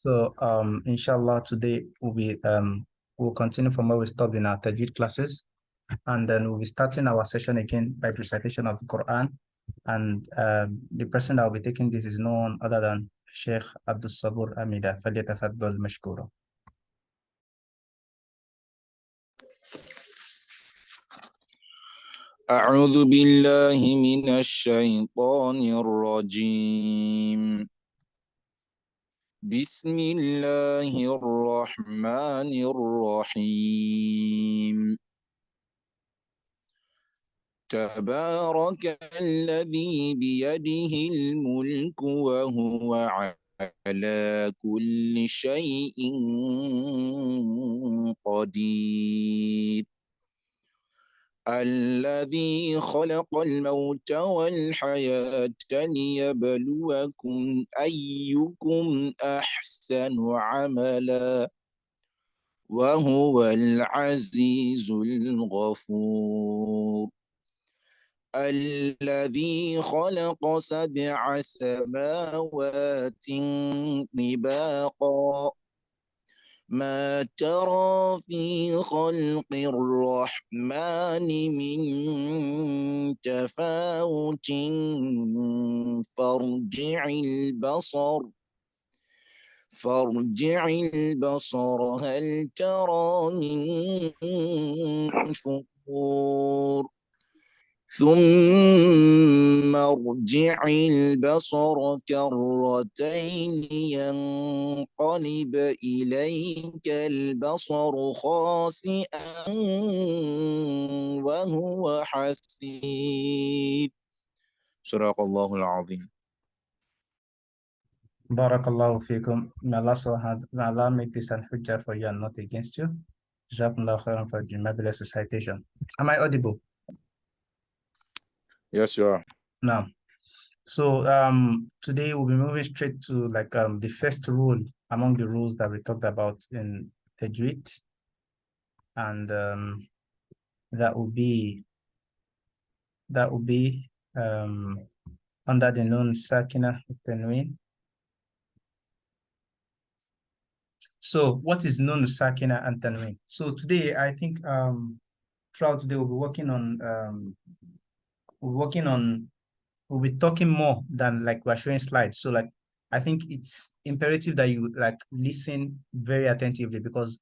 So, inshallah, today we'll continue from where we stopped in our tajweed classes, and then we'll be starting our session again by recitation of the Quran. And the person that will be taking this is no one other than Sheikh Abdul Sabur Amida. فليتفضل مشكورا. أعوذ بالله من الشيطان الرجيم. بسم الله الرحمن الرحيم. تبارك الذي بيده الملك وهو على كل شيء قدير. الذي خلق الموت والحياة ليبلوكم أيكم أحسن عملا وهو العزيز الغفور. الذي خلق 7 سماوات طباقا ما ترى في خلق الرحمن من تفاوت فارجع البصر هل ترى من فطور ثم ارجع البصر كرتين ينقلب إليك البصر خاسئا وهو حسير. صدق الله العظيم. Barakallahu fikum. May Allah make this an hujjah for you and not against you. Jazakumullahu khairan for the marvelous recitation. Am I audible? Yes, you are. Now, so today we'll be moving straight to the first rule among the rules that we talked about in Tajweed, and that will be under the Nun Sakinah and Tanween. So what is Nun Sakinah and Tanween? So today I think throughout today we'll be working on we'll be talking more than like we're showing slides. So like I think it's imperative that you like listen very attentively, because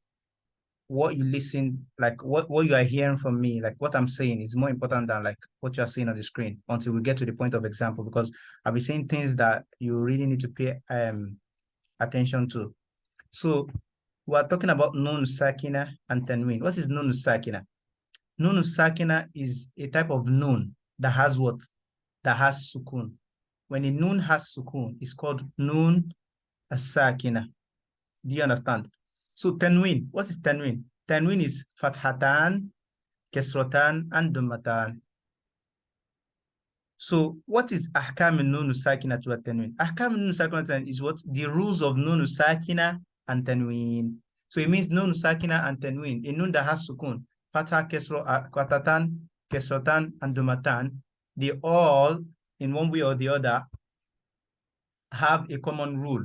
what you listen, like what you are hearing from me, like what I'm saying is more important than like what you're seeing on the screen until we get to the point of example, because I'll be saying things that you really need to pay attention to. So we are talking about Nun Sakinah and Tanween. What is Nun Sakinah? Nun Sakinah is a type of Nun that has what? That has sukoon. When a Nun has sukoon, it's called Nun Sakinah. Do you understand? So Tanween, what is Tanween? Tanween is Fathatan, Kesrotan, and Dummatan. So what is Ahkam Nun Sakinah to Tanween? Ahkam Nun Sakinah is what? The rules of Nun Sakinah and Tanween. So it means Nun Sakinah and Tanween, a Nun that has sukoon, Fatha, Fatatan, Kesrotan, and Dummatan, they all, in one way or the other, have a common rule.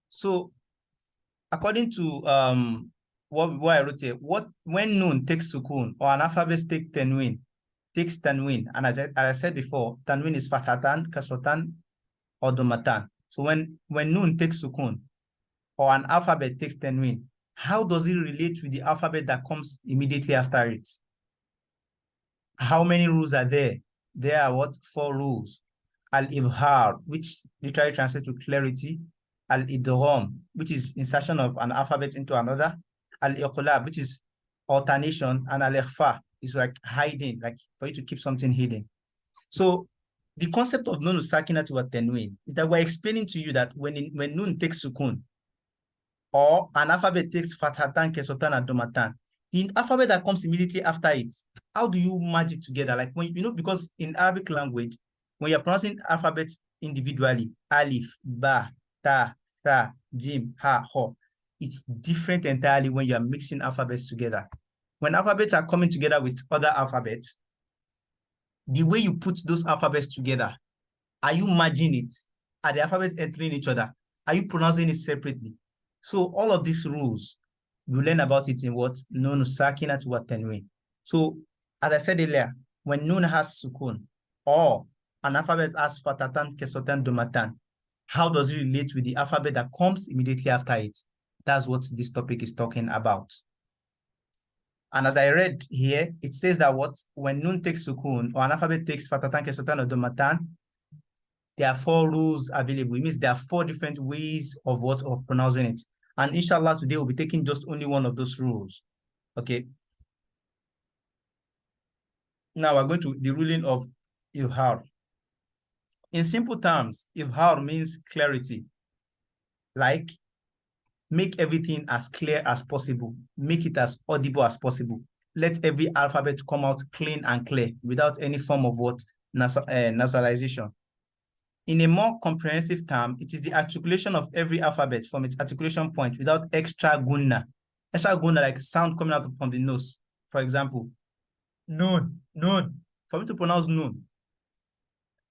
So according to what I wrote here, when Nun takes sukoon or an alphabet takes tanween, and as I said before, tanween is fathatan, kasrotan, or dummatan. So when Nun takes sukoon or an alphabet takes tanween, how does it relate with the alphabet that comes immediately after it? How many rules are there? There are what? 4 rules. Al-Idhaar, which literally translates to clarity. Al-Idgham, which is insertion of an alphabet into another. Al-Iqlab, which is alternation. And Al-Ikhfa is like hiding, like for you to keep something hidden. So the concept of Nun Sakinah to Tanween is that we're explaining to you that when Nun takes sukoon or an alphabet takes fathatan, kesotan, and domatan, the alphabet that comes immediately after it, how do you merge it together? Like when because in Arabic language, when you're pronouncing alphabets individually, alif, ba, ta, tha, jim, ha, ho, it's different entirely when you're mixing alphabets together. When alphabets are coming together with other alphabets, the way you put those alphabets together, are you merging it? Are the alphabets entering each other? Are you pronouncing it separately? So all of these rules, you learn about it in what? Nun Sakinah and Tanween. So as I said earlier, when Nun has sukoon or an alphabet has fatatan, kesotan, domatan, how does it relate with the alphabet that comes immediately after it? That's what this topic is talking about. And as I read here, it says that what? When Nun takes sukoon or an alphabet takes fatatan, kesotan, or domatan, there are 4 rules available. It means there are 4 different ways of pronouncing it. And inshallah, today we'll be taking just only one of those rules. Okay. Now we're going to the ruling of Idhaar. In simple terms, Idhaar means clarity. Like, make everything as clear as possible. Make it as audible as possible. Let every alphabet come out clean and clear without any form of nasalization. In a more comprehensive term, it is the articulation of every alphabet from its articulation point without extra gunna. Extra gunna, like sound coming out from the nose. For example, noon, noon. For me to pronounce noon,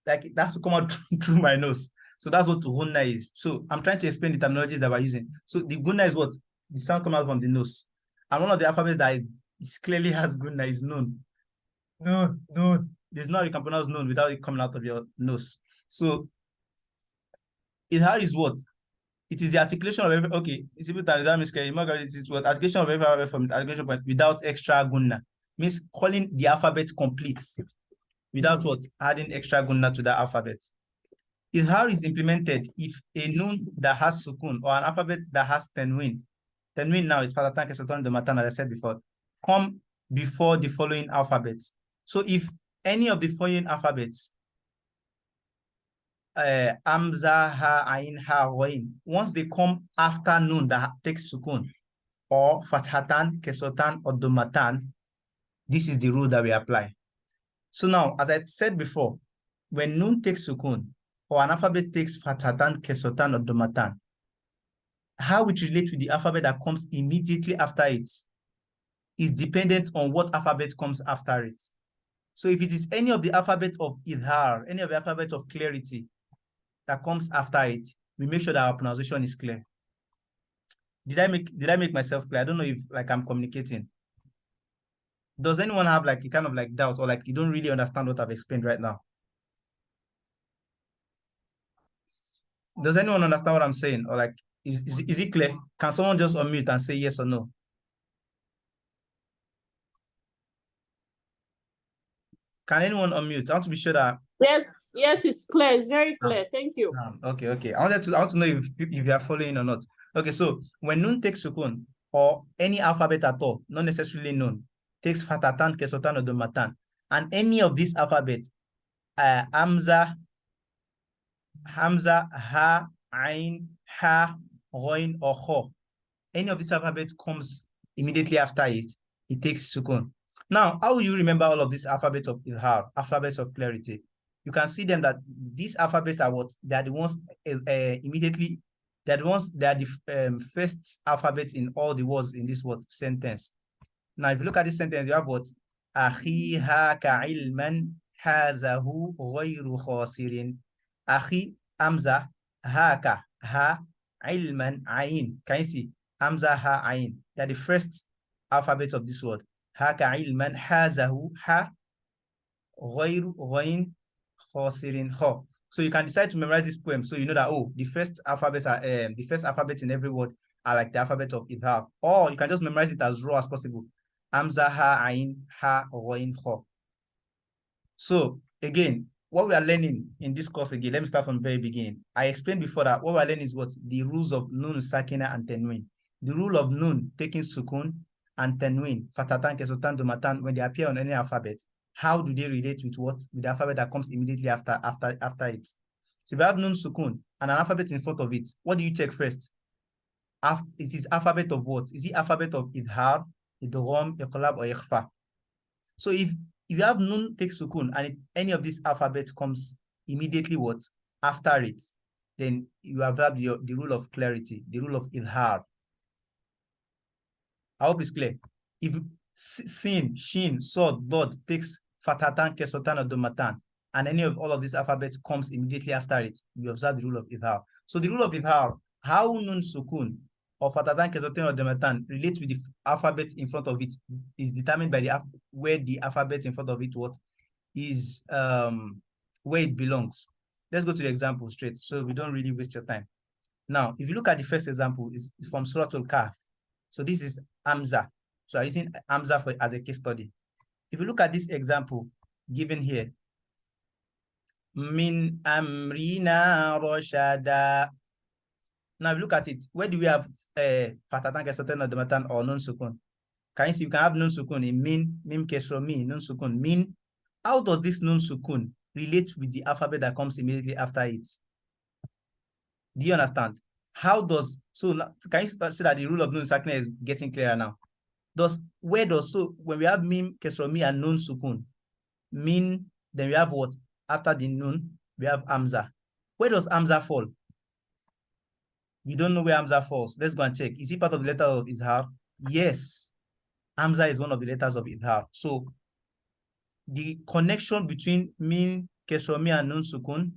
like it has to come out through my nose. So that's what gunna is. So I'm trying to explain the terminologies that we're using. So the gunna is what? The sound coming out from the nose. And one of the alphabets that clearly has gunna is noon. Noon, noon. There's no how you can pronounce noon without it coming out of your nose. So Idhaar is what? It is the articulation of every, okay, it's simple that means it is what? Articulation of every alphabet from its articulation point without extra gunna. Means calling the alphabet complete without what? Adding extra gunna to the alphabet. Idhaar is implemented if a noon that has sukoon or an alphabet that has tanween. Tanween now is fatatan, kesotan, domatan, as I said before, come before the following alphabets. So if any of the following alphabets, Amza, Ha, Ain, Ha, Ghain, once they come after Nun that takes sukoon, or Fathatan, Kesotan, or Domatan, this is the rule that we apply. So now, as I said before, when Nun takes sukoon, or an alphabet takes Fathatan, Kesotan, or Domatan, how it relates with the alphabet that comes immediately after it is dependent on what alphabet comes after it. So if it is any of the alphabet of Idhaar, any of the alphabet of clarity, that comes after it, we make sure that our pronunciation is clear. Did I make myself clear? I don't know if like I'm communicating. Does anyone have like a kind of like doubt or like you don't really understand what I've explained right now? Does anyone understand what I'm saying? Or like is it clear? Can someone just unmute and say yes or no? Can anyone unmute? I want to be sure that Yes, it's clear. It's very clear. Thank you. Okay. I want to know if you are following or not. Okay, so when Nun takes sukoon or any alphabet at all, not necessarily Nun, takes fatatan, kesotan, or domatan, and any of these alphabets, Hamza, Ha, Ain, Ha, Ghain, or Kho, any of these alphabets comes immediately after it, it takes sukoon. Now, how will you remember all of these alphabets of Idhaar, alphabets of clarity? You can see them that these alphabets are what? They are the ones immediately, they're the ones, they are the first alphabets in all the words in this word sentence. Now, if you look at this sentence, you have what? Akhi haka ilman hazahu ghayru khasirin. Akhi, Hamza, haka, ha, ilman, ain. Can you see? Hamza, ha, ain. They are the first alphabets of this word. Haka ilman hazahu, ha, ghayru, ghain, khasirin, kho. So you can decide to memorize this poem. So you know that, oh, the first alphabets are the first alphabet in every word are like the alphabet of Idhaar. Or you can just memorize it as raw as possible. Hamza, ha, ain, ha, ghain, kho. So again, what we are learning in this course again, let me start from the very beginning. I explained before that what we are learning is what? The rules of Nun Sakinah and Tanween. The rule of Nun taking sukoon and Tanween, Fatatan, Kesotan, Domatan, when they appear on any alphabet, how do they relate with what? With the alphabet that comes immediately after it. So if you have Nun Sukoon and an alphabet in front of it, what do you check first? Is this alphabet of what? Is it alphabet of Idhaar, Idgham, Iqlab, or Ikhfa? So if you have Nun take sukoon and any of these alphabets comes immediately what? After it, then you have the rule of clarity, the rule of Idhaar. I hope it's clear. If Sin, Shin, Sod, Dod takes Fatatan, Kesotan, or Domatan, and any of all of these alphabets comes immediately after it, you observe the rule of Idhaar. So the rule of Idhaar how nun sukoon or fatatan, kesoten, or dematan relate with the alphabet in front of it is determined by the where the alphabet in front of it is where it belongs. Let's go to the example straight so we don't really waste your time. Now, if you look at the first example, it's from Surah Al-Kahf. So this is Hamza. So I'm using Hamza as a case study. If you look at this example given here, min amrina rashada. Now, if you look at it, where do we have fatatan, kesoten, or dematan, or nun sukun? Can you see? You can have nun sukun in min, mim kesro, min, nun sukun, min. How does this nun sukun relate with the alphabet that comes immediately after it? Do you understand? How does, so can you see that the rule of Nun Sakinah is getting clearer now? When we have mim, kesro, mi, and nun sukun, min, then we have what? After the nun, we have Hamza. Where does Hamza fall? We don't know where Hamza falls. Let's go and check. Is he part of the letter of Idhaar? Yes. Hamza is one of the letters of Idhaar. So the connection between min, kesro, mi, and nun sukun,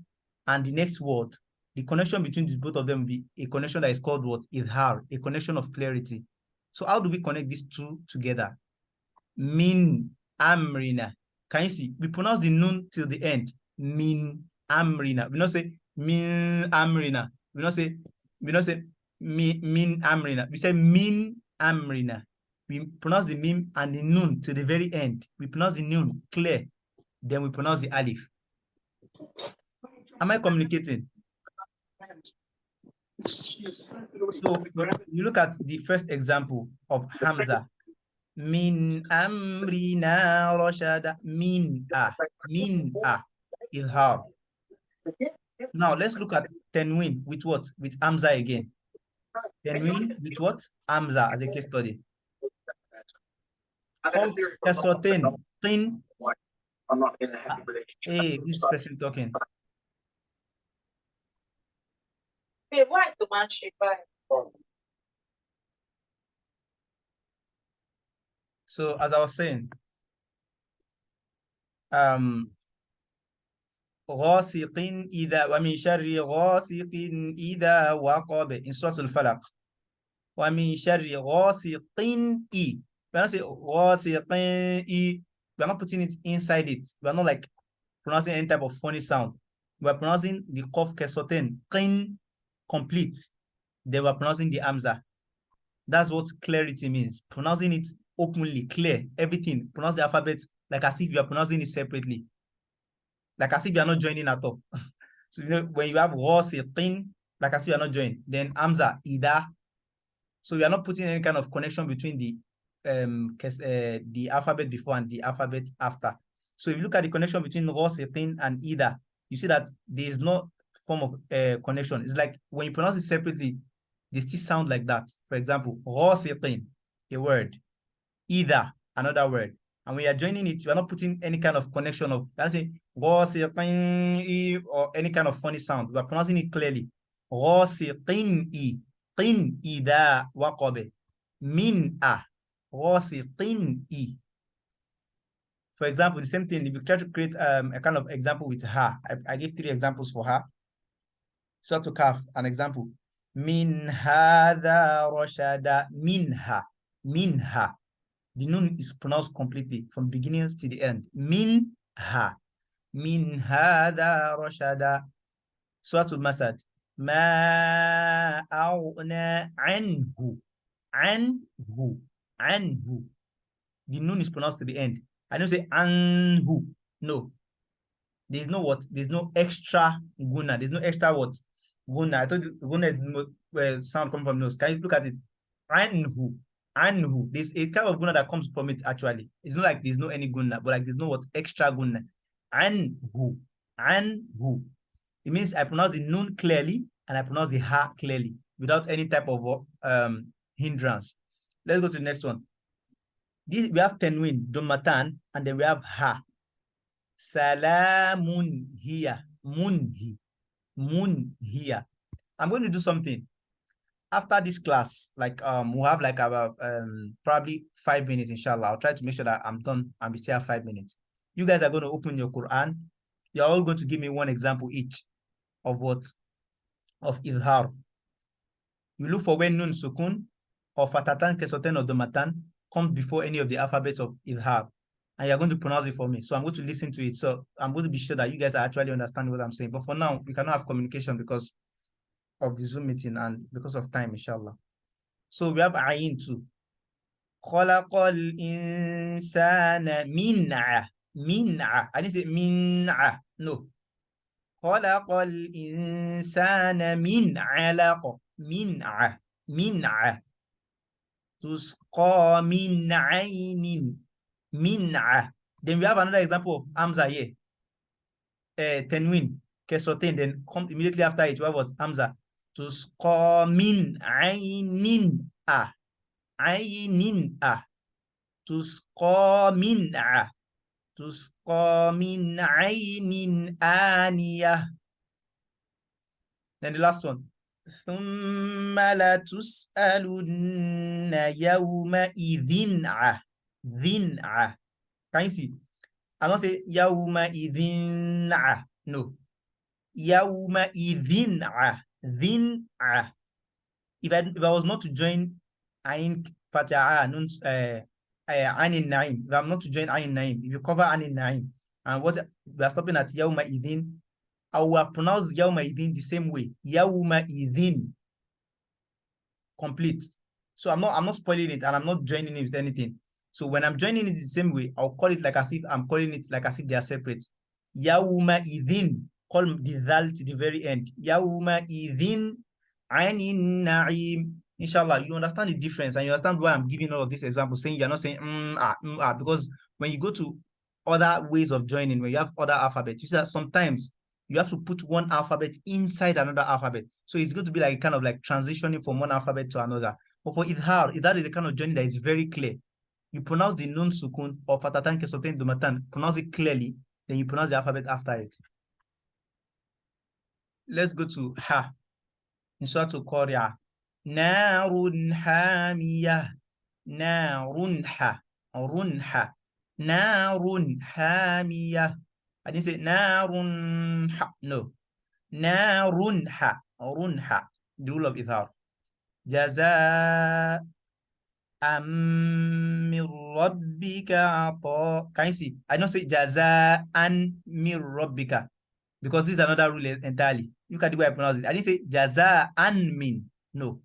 and the next word, the connection between both of them will be a connection that is called what? Idhaar, a connection of clarity. So how do we connect these two together? Min amrina. Can you see? We pronounce the nun till the end. Min amrina. We not say min amrina. We not say min amrina. We say min amrina. We pronounce the mim and the nun to the very end. We pronounce the nun clear. Then we pronounce the alif. Am I communicating? So you look at the first example of Hamza. Min amrina rashada. Min Idhaar. Now let's look at Tanween with what? With Hamza again. Tanween with what? Hamza as a case study. Qaf kasratin. Qin. I'm not in a happy relationship. Hey, this person talking. Hey, why the man she buy? So as I was saying, غاسق إذا ومن شر غاسق إذا وقب in Surah Al-Falaq. ومن شر غاسق إي. We're not saying غاسق إي. We're not putting it inside it. We're not like pronouncing any type of funny sound. We're pronouncing the qaf kesoten qin complete. They were pronouncing the Hamza. That's what clarity means. Pronouncing it openly, clear, everything. Pronounce the alphabet like as if you are pronouncing it separately. Like as if you are not joining at all. So you know when you have ghasiqin, like as if you are not joining. Then Hamza, Idhaar. So you are not putting any kind of connection between the alphabet before and the alphabet after. So if you look at the connection between ghasiqin and Idhaar, you see that there is no form of connection. It's like when you pronounce it separately, they still sound like that. For example, ghasiqin, a word. Idhaar, another word. And when you are joining it, you are not putting any kind of connection of, let's say, or any kind of funny sound. We are pronouncing it clearly. Ghasiqin idha waqabe. Min-a. Ghasiqin. For example, the same thing, if you try to create a kind of example with ha, I give 3 examples for ha. So to Kahf, an example. Min hadha rashada. Minha. The nun is pronounced completely from beginning to the end. Minha. Min hadha rashada. Surah Al-Masad. Ma aghna anhu. Anhu. The nun is pronounced to the end. I don't say anhu. No. There's no what? There's no extra guna. There's no extra what? Guna. I thought guna is where sound comes from nose. Can you look at it? Anhu. There's a kind of guna that comes from it actually. It's not like there's no any guna, but like there's no what extra guna. Anhu. It means I pronounce the nun clearly and I pronounce the ha clearly without any type of hindrance. Let's go to the next one. We have Tanween, Dummatan, and then we have ha. Salamun hiya. Mun hiya. I'm going to do something. After this class, like we'll have like about probably 5 minutes, inshallah. I'll try to make sure that I'm done and be here 5 minutes. You guys are going to open your Quran. You're all going to give me one example each of Idhaar. You look for when nun sukoon or fatatan, kesoten, or domatan comes before any of the alphabets of Idhaar. And you're going to pronounce it for me. So I'm going to listen to it. So I'm going to be sure that you guys are actually understanding what I'm saying. But for now, we cannot have communication because of the Zoom meeting and because of time, inshallah. So we have ayin too. خلق الإنسان من I didn't say min no. خلق الإنسان من علق من تسقى من عين من. Then we have another example of Hamza here. Tanween, Kesotin, then come immediately after it. We have what? Hamza. تسقى من عين عين تسقى من تسقى من عين آنية. Then the last one. ثم لتسألن يومئذ Can you see? I don't say يومئذ no. يومئذ If I was not to join Ain Fatiha, Ain Naim, if I'm not to join Ain Naim, if you cover Ain Naim, and what we are stopping at Yawma Idin, I will pronounce Yawma Idin the same way. Yawma Idin. Complete. So I'm not spoiling it and I'm not joining it with anything. So when I'm joining it the same way, I'll call it like as if I'm calling it like as if they are separate. Yawma Idin. Call the dal to the very end. Yawma Idin Ainin Naim. Inshallah, you understand the difference and you understand why I'm giving all of these examples, saying you're not saying because when you go to other ways of joining, when you have other alphabets, you see that sometimes you have to put one alphabet inside another alphabet. So it's going to be like kind of like transitioning from one alphabet to another. But for Idhaar is the kind of joining that is very clear. You pronounce the Nun sukoon or fatatan kesoten domatan, pronounce it clearly, then you pronounce the alphabet after it. Let's go to Ha. In Surah Al-Qari'ah. Narun hamiyah. Narun ha. Runha. Narun hamiyah. I didn't say narun ha. No. Narunha. Runha. The rule of Idhaar. Jaza min rabbika ata. Can you see? I don't say jaza an min rabbika because this is another rule entirely. Look at the way I pronounce it. I didn't say jaza an min. No.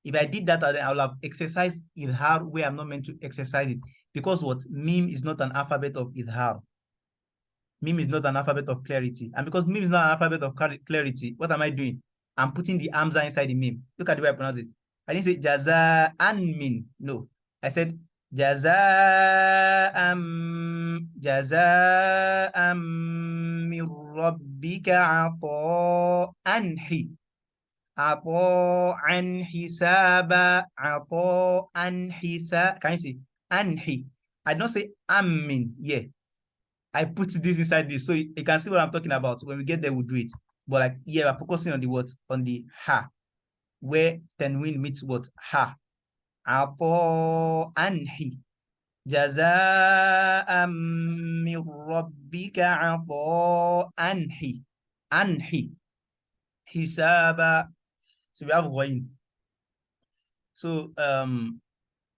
If I did that, then I will have exercised Idhaar where I'm not meant to exercise it. Because what? Mim is not an alphabet of Idhaar. Mim is not an alphabet of clarity. And because mim is not an alphabet of clarity, what am I doing? I'm putting the Hamza inside the mim. Look at the way I pronounce it. I didn't say jaza an min. No. I said jaza min rabbika ata'an عطاء حسابا عطاء حساب. Can you see? Anhi. I don't say amin. Yeah. I put this inside this. So you can see what I'm talking about. When we get there, we'll do it. But like, yeah, we're focusing on the words, on the ha, where tanween meets what? Ha. Anhi. Jaza'an min rabbika anhi. Anhi. Hisaba. So we have ghain. So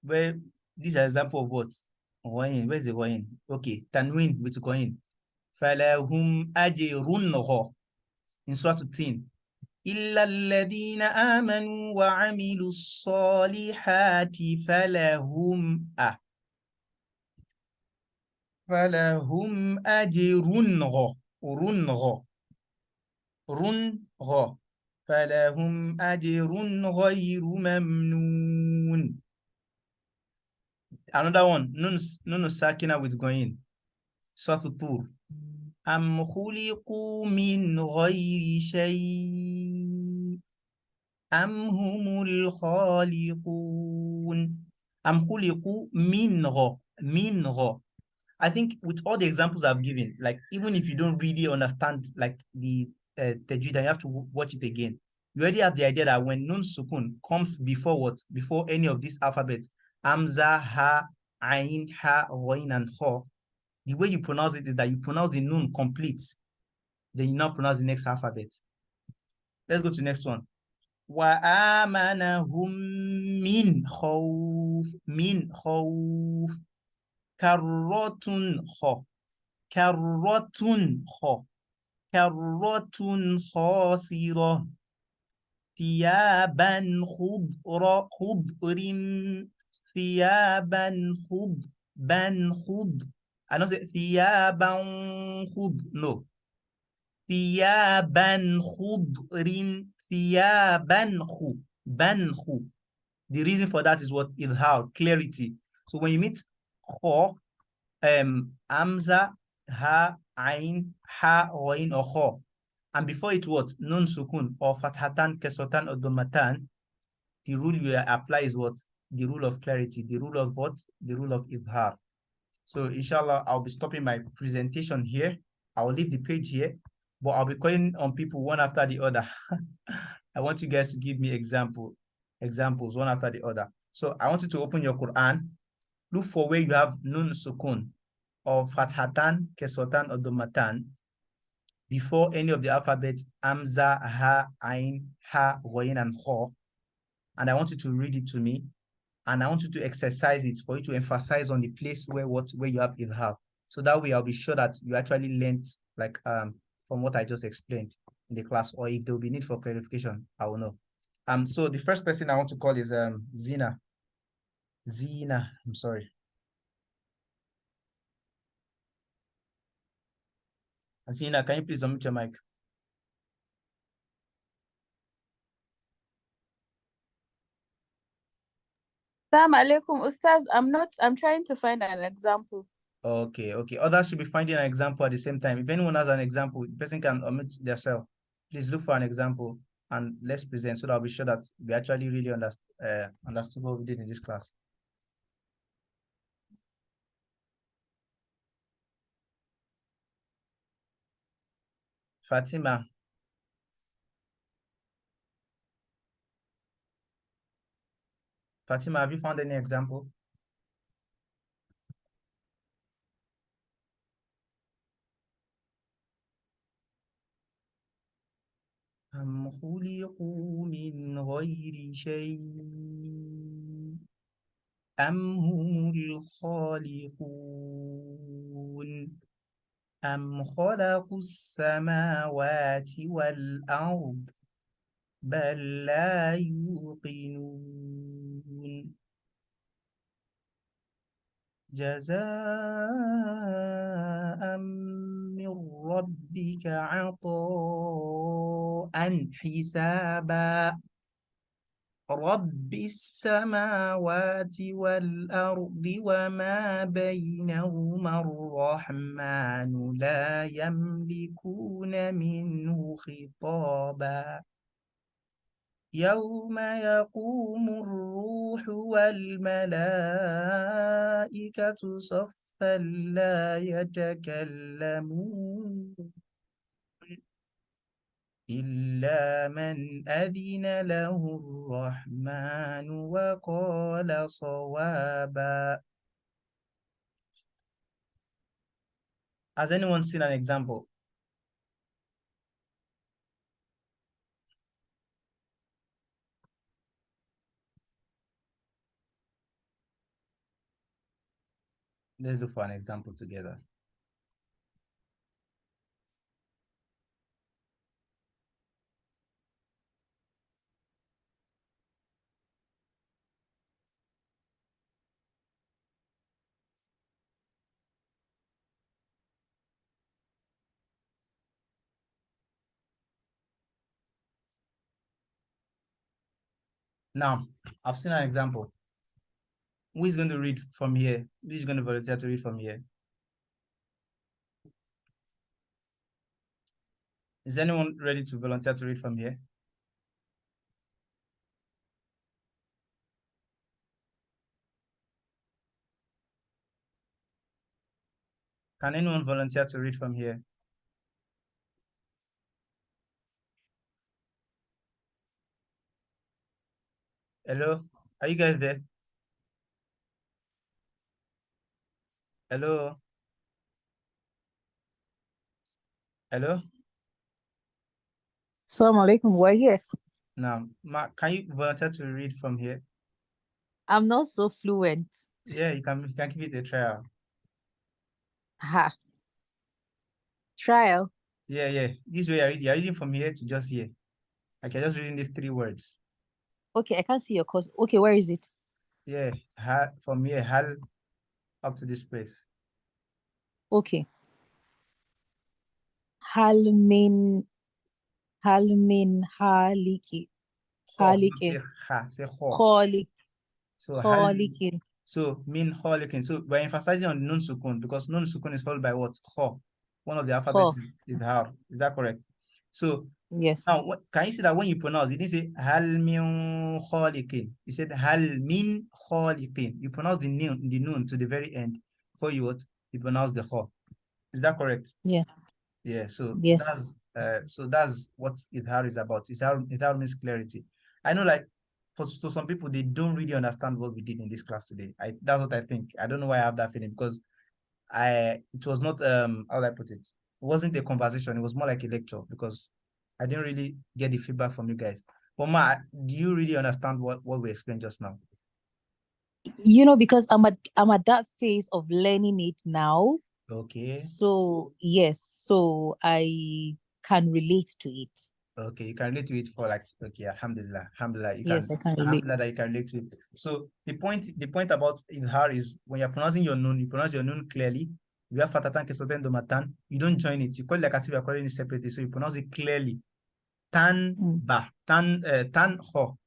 where these are example of what? Ghain. Where's the ghain? Okay, tanween with ghain. Falahum ajrun gha. In Surah 10. إلا الذين آمنوا وعملوا الصالحات فلهم أجر رن فلهم أجر غير ممنون. Another one, Nun Sakinah with going. Surah Tur. أم خلقوا من غير شيء أم هم الخالقون. أم خلقوا من غ. I think with all the examples I've given, like even if you don't really understand like the tajweed, you have to watch it again. You already have the idea that when Nun sukoon comes before what? Before any of these alphabets, Hamza, Ha, Ain, Ha, Ghain, and Kha, the way you pronounce it is that you pronounce the Nun complete. Then you now pronounce the next alphabet. Let's go to the next one. وآمنهم من خوف من خوف كرة خ كرة خ كرة خاسرة ثيابا خضر ثيابا خض I don't say ثيابا خض no ثيابا خضر ثيابا خو banhu. The reason for that is what? Idhaar, clarity. So when you meet kho, amza, ha, ain, ha, ghain, or kho, and before it what? Nun sukoon or fathatan, kesotan, or domatan, the rule you apply is what? The rule of clarity. The rule of what? The rule of idhaar. So inshallah, I'll be stopping my presentation here. I'll leave the page here, but I'll be calling on people one after the other. I want you guys to give me examples one after the other. So I want you to open your Quran. Look for where you have nun sukoon or fathatan, kesotan, or domatan before any of the alphabets amza, ha, ain, ha, ghain, and kho. And I want you to read it to me. And I want you to exercise it for you to emphasize on the place where you have idhaar. So that way I'll be sure that you actually learned like from what I just explained in the class, or if there will be need for clarification, I will know. So the first person I want to call is Zina. Zina, I'm sorry. Zina, can you please unmute your mic? Assalamu alaikum, Ustaz. I'm trying to find an example. Okay. Others should be finding an example at the same time. If anyone has an example, the person can unmute themselves. Please look for an example and let's present so that I'll be sure that we actually really understood what we did in this class. Fatima. Fatima, have you found any example? أم خلقوا من غير شيء أم هم الخالقون أم خلقوا السماوات والأرض بل لا يوقنون جزاء من ربك عطاء حسابا رب السماوات والأرض وما بينهما الرحمن لا يملكون منه خطابا يوم يقوم الروح والملائكة صفا لا يتكلمون إلا من أذن له الرحمن وقال صوابا. Has anyone seen an example? Let's look for an example together. Now, I've seen an example. Who is going to read from here? Who is going to volunteer to read from here? Is anyone ready to volunteer to read from here? Can anyone volunteer to read from here? Hello? Are you guys there? Hello? Hello? Assalamu alaikum, we're here. Now, can you volunteer to read from here? I'm not so fluent. Yeah, you can give it a trial. Ha. Trial. Yeah. This way you're reading from here to just here. Like you're just reading these 3 words. Okay, I can't see your course. Okay, where is it? Yeah, from here, hal up to this place. Okay. Halmin haliki. Haliki. Say kho. Khalik. So hal. Khalikin. So min kholikin. So we're emphasizing on nun sukoon because nun sukoon is followed by what? Kho. One of the alphabets is Idhaar. Is that correct? So Yes. now can you see that when you pronounce, you didn't say hal min kholikin. You said hal min kholikin. You pronounce the nun to the very end before you pronounce the kho. Is that correct? Yeah. Yeah, so Yes. that's what Idhaar is about. Idhaar means clarity. I know, like, for some people, they don't really understand what we did in this class today. That's what I think. I don't know why I have that feeling because it was not how do I put it? It wasn't a conversation. It was more like a lecture because I didn't really get the feedback from you guys. But do you really understand what we explained just now? Because I'm at that phase of learning it now. Okay. So yes, so I can relate to it. Okay, you can relate to it for like, okay, alhamdulillah, Yes, I can relate. Alhamdulillah, you can relate to it. So the point about Idhaar is when you're pronouncing your nun, you pronounce your nun clearly. You have fatatan kesoten domatan, you don't join it. You call it like as if you're calling it separately, so you pronounce it clearly. Tan ba, tan ho,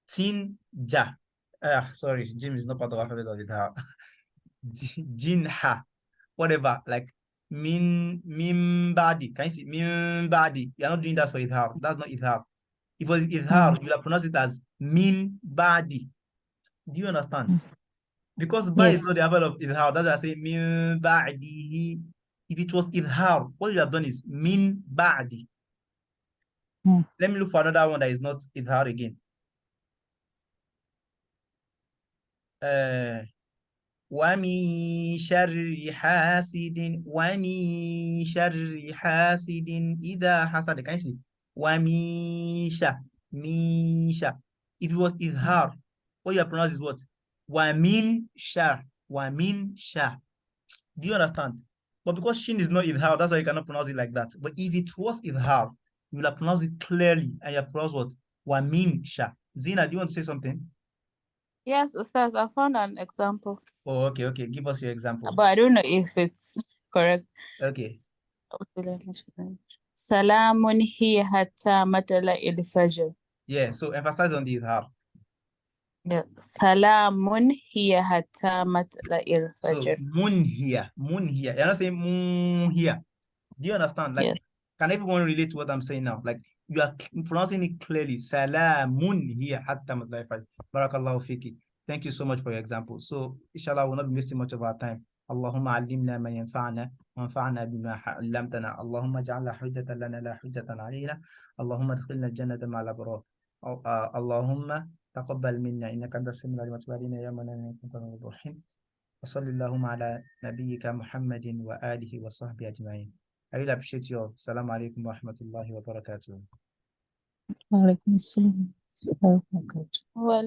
tin ja. Sorry, Jim is not part of the alphabet of Idhaar. Jin ha, whatever, like mim badi. Can you see mim badi? You're not doing that for Idhaar. That's not Idhaar. If it was Idhaar, you have pronounced it as min badi. Do you understand? Because ba is not the alphabet of Idhaar. That's why I say min ba'dihi. If it was Idhaar, what you have done is min ba'di. Let me look for another one that is not Idhaar again. وَمِن شَرِّ حَاسِدٍ وَمِن شَرِّ حَاسِدٍ إِذَا حَسَدَ. Can you see? وَمِن شَ. Min sha. If it was Idhaar, what you have pronounced is what? وَمِن sha. وَمِن sha. Do you understand? But because shin is not Idhaar, that's why you cannot pronounce it like that. But if it was Idhaar, you will have pronounced it clearly and you have pronounced what? وَمِن sha. Zina, do you want to say something? Yes, Ustaz, I found an example. Oh, okay. Give us your example. But I don't know if it's correct. Okay. Salamun hiya hatta matla'il fajr. Yeah, so emphasize on the Idhaar. Yeah. Salamun hiya hatta matla'il So fajr. mun here. You're not saying mun here. Do you understand? Like, Yes. can everyone relate to what I'm saying now? Like, you are pronouncing it clearly. Salamun here hatta matla'il fajr. Barakallahu fiki. Thank you so much for your example. So, inshallah, we'll not be wasting much of our time. Allahumma allimna ma yanfa'na وانفعنا بما علمتنا اللهم اجعلنا حجة لنا لا حجة علينا اللهم ادخلنا الجنة مع الأبرار اللهم تقبل منا إنك أنت السميع العليم وتب علينا يا من إنك أنت التواب الرحيم وصلى اللهم على نبيك محمد وآله وصحبه أجمعين. I really appreciate you all. Assalamu alaikum wa rahmatullahi wa barakatuh. Wa alaikum assalam.